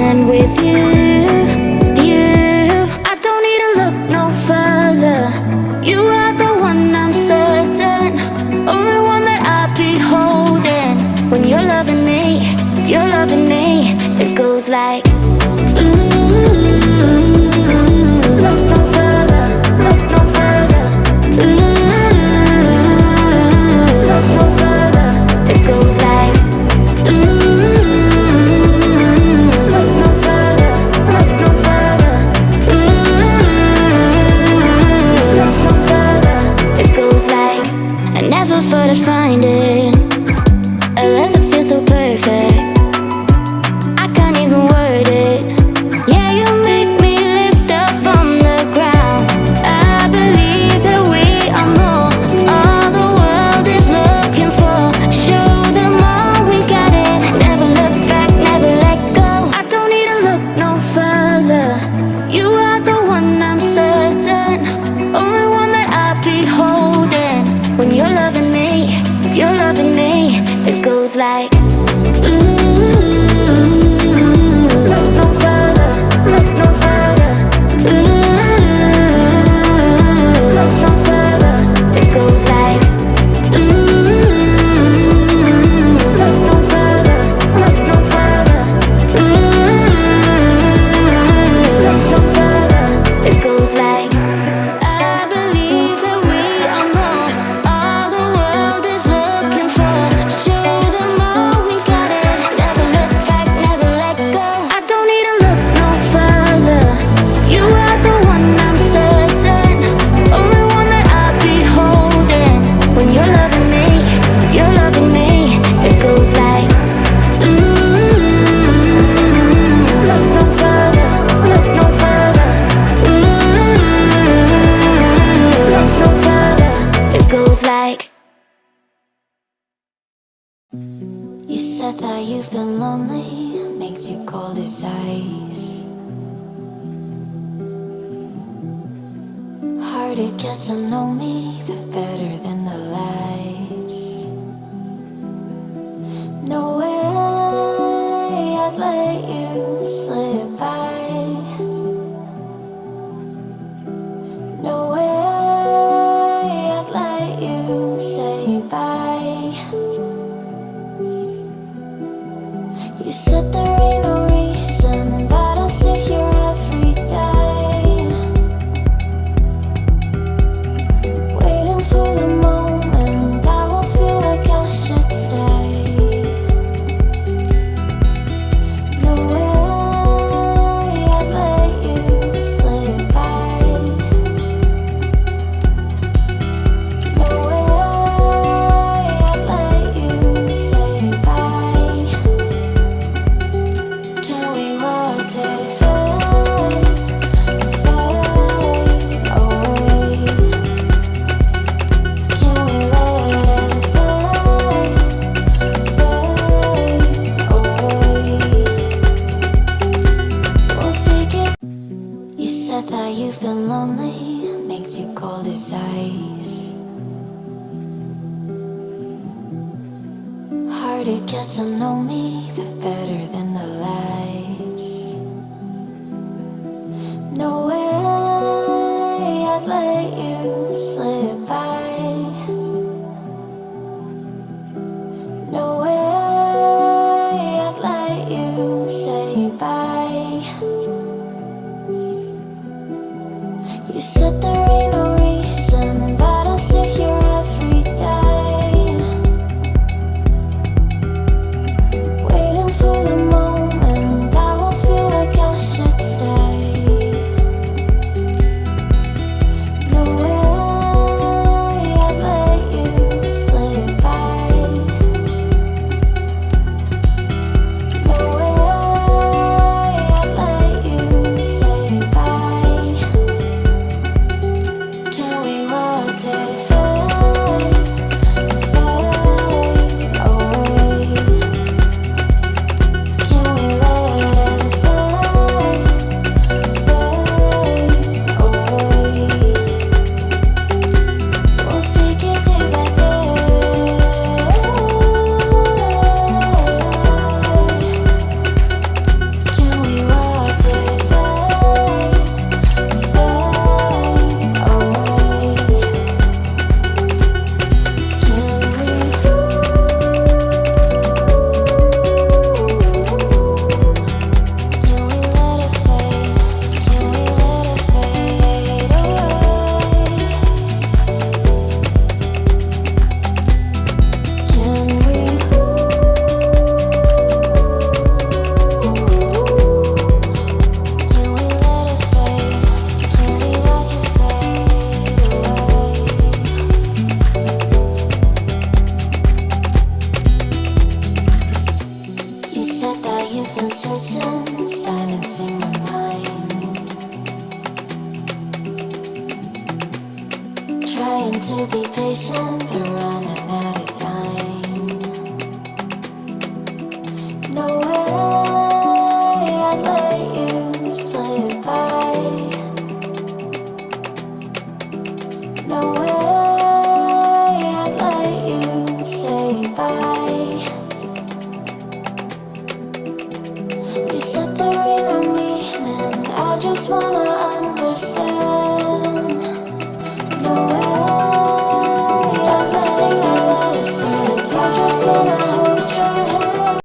moment with you. I don't need to look no further. You are the one, I'm certain. Only one that I'll be holding. When you're loving me, you're loving me. It goes like look no further, look no further. Look no further. It goes like look no further, look no further. Look no further. It goes like I never thought I'd find it. A love that feels so perfect. I can't even word it. Yeah, you make me lift up from the ground. I believe that we are more. All the world is looking for. Show them all we got it. Never look back, never let go. I don't need to look no further. You are the one, I'm certain. Only one that I'll be holding. When you're loving me, you're loving me. It goes like look no further, look no further. Look no further. It goes like look no further, look no further. Look no further. It goes like I believe that we are more. All the world is looking for. Show them all we got it. Never look back, never let go. I don't need to look no further. You are the one, I'm certain. Only one that I'll be holding. When you're loving me, you're loving me. It goes like look no further, look no further. Look no further. It goes like you said that you've been lonely, makes you cold as ice. Hard to get to know me, but better than the lies. No way I'd let you slip by. No way I'd let you say bye. You said there ain't no reason, but I'll sit here every day, waiting for the moment I won't feel like I should stay. No way I'd let you slip by. No way I'd let you say bye. Can we watch it fade, fade away? Can we let it fade, fade away? We'll take it. You said that you've been lonely, makes you cold as ice. Hard to get to know me, but better than the lies. No way I'd let you slip by. No way I'd let you say bye. You said there ain't no reason, but I'll sit here every day, waiting for the moment I won't feel like I should stay. No way I'd let you slip by. No way I'd let you say bye. said that you've been searching, silencing your mind, trying to be patient but running out of time. No way.